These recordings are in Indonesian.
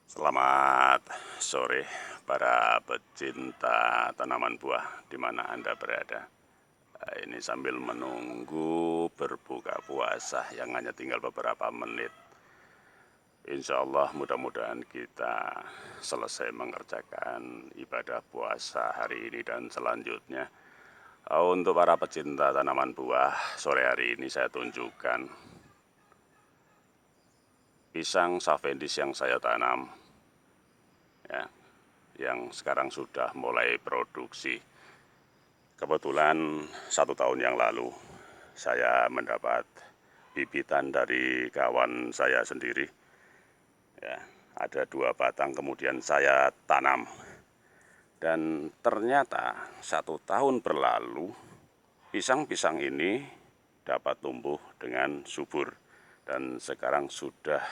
Selamat sore para pecinta tanaman buah di mana Anda berada. Ini sambil menunggu berbuka puasa yang hanya tinggal beberapa menit. Insya Allah mudah-mudahan kita selesai mengerjakan ibadah puasa hari ini dan selanjutnya. Untuk para pecinta tanaman buah, sore hari ini saya tunjukkan pisang Cavendish yang saya tanam, ya, yang sekarang sudah mulai produksi. Kebetulan 1 tahun yang lalu saya mendapat bibitan dari kawan saya sendiri, ya, ada 2 batang, kemudian saya tanam. Dan ternyata 1 tahun berlalu, pisang-pisang ini dapat tumbuh dengan subur. Dan sekarang sudah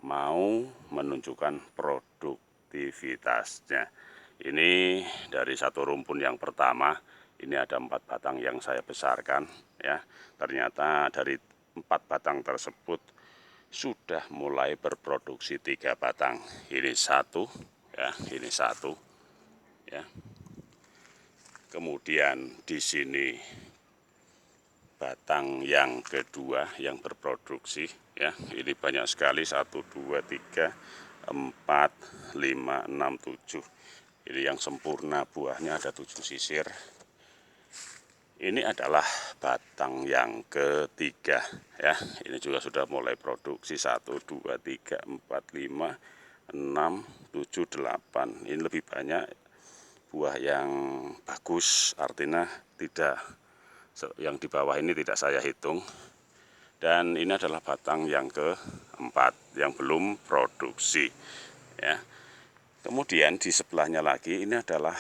mau menunjukkan produktivitasnya. Ini dari satu rumpun yang pertama, ini ada 4 batang yang saya besarkan, ya. Ternyata dari 4 batang tersebut sudah mulai berproduksi 3 batang. Ini satu, ya, ini satu, ya. Kemudian di sini batang yang kedua yang berproduksi, ya. Ini banyak sekali, 1, 2, 3, 4, 5, 6, 7. Ini yang sempurna buahnya ada 7 sisir. Ini adalah batang yang ketiga, ya. Ini juga sudah mulai produksi 1, 2, 3, 4, 5, 6, 7, 8. Ini lebih banyak buah yang bagus, artinya tidak, yang di bawah ini tidak saya hitung. Dan ini adalah batang yang keempat yang belum produksi, ya. Kemudian di sebelahnya lagi ini adalah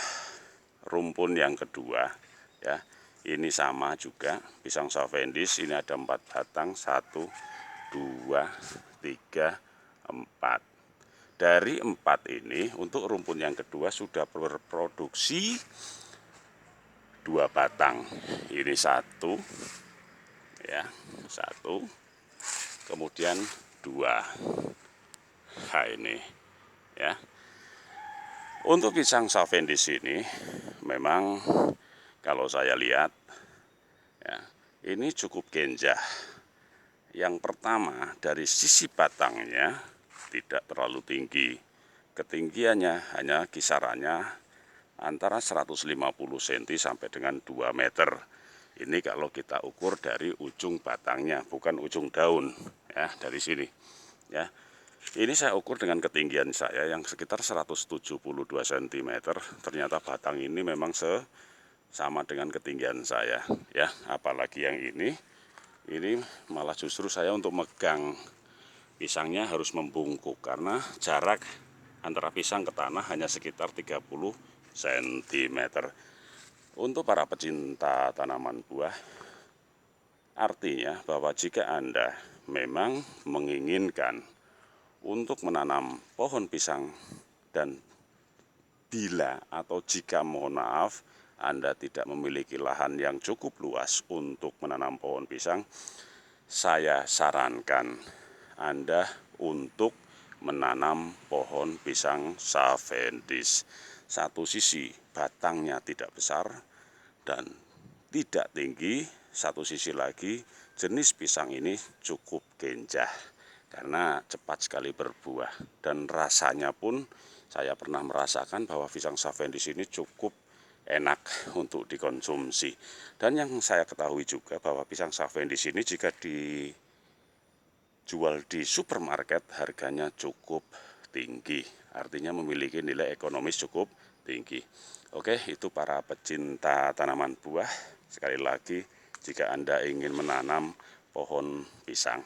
rumpun yang kedua, ya. Ini sama juga pisang Cavendish. Ini ada 4 batang, 1, 2, 3, 4. Dari 4 ini untuk rumpun yang kedua sudah berproduksi 2 batang. Ini 1, ya, 1, kemudian 2. Nah, ini, ya. Untuk pisang Cavendish ini memang kalau saya lihat, ya, ini cukup genjah. Yang pertama, dari sisi batangnya tidak terlalu tinggi. Ketinggiannya hanya kisarannya antara 150 cm sampai dengan 2 meter. Ini kalau kita ukur dari ujung batangnya, bukan ujung daun, ya, dari sini, ya. Ini saya ukur dengan ketinggian saya yang sekitar 172 cm. Ternyata batang ini memang sama dengan ketinggian saya, ya. Apalagi yang ini malah justru saya untuk megang pisangnya harus membungkuk karena jarak antara pisang ke tanah hanya sekitar 30 cm. Untuk para pecinta tanaman buah, artinya bahwa jika Anda memang menginginkan untuk menanam pohon pisang dan bila atau jika, mohon maaf, Anda tidak memiliki lahan yang cukup luas untuk menanam pohon pisang, saya sarankan Anda untuk menanam pohon pisang Cavendish. Satu sisi batangnya tidak besar dan tidak tinggi, satu sisi lagi jenis pisang ini cukup genjah karena cepat sekali berbuah, dan rasanya pun saya pernah merasakan bahwa pisang Cavendish ini cukup enak untuk dikonsumsi. Dan yang saya ketahui juga bahwa pisang Cavendish ini jika dijual di supermarket harganya cukup tinggi, artinya memiliki nilai ekonomis cukup tinggi. Oke, itu para pecinta tanaman buah. Sekali lagi, jika Anda ingin menanam pohon pisang,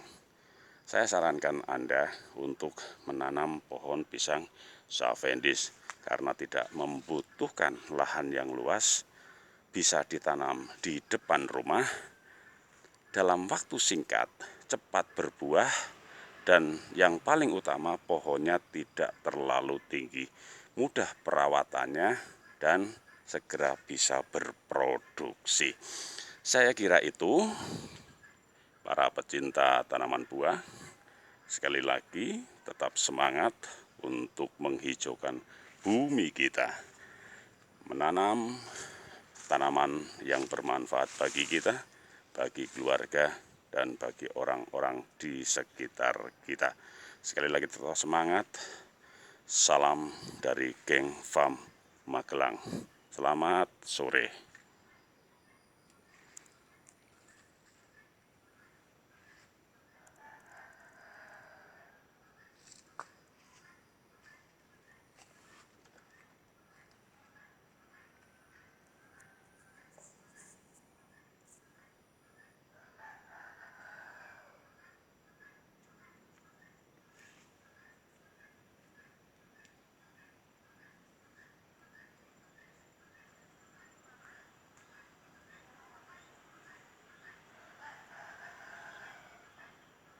saya sarankan Anda untuk menanam pohon pisang Cavendish karena tidak membutuhkan lahan yang luas, bisa ditanam di depan rumah, dalam waktu singkat, cepat berbuah, dan yang paling utama pohonnya tidak terlalu tinggi, mudah perawatannya, dan segera bisa berproduksi. Saya kira itu para pecinta tanaman buah. Sekali lagi, tetap semangat untuk menghijaukan bumi kita, menanam tanaman yang bermanfaat bagi kita, bagi keluarga, dan bagi orang-orang di sekitar kita. Sekali lagi tetap semangat. Salam dari Geng Farm Magelang. Selamat sore.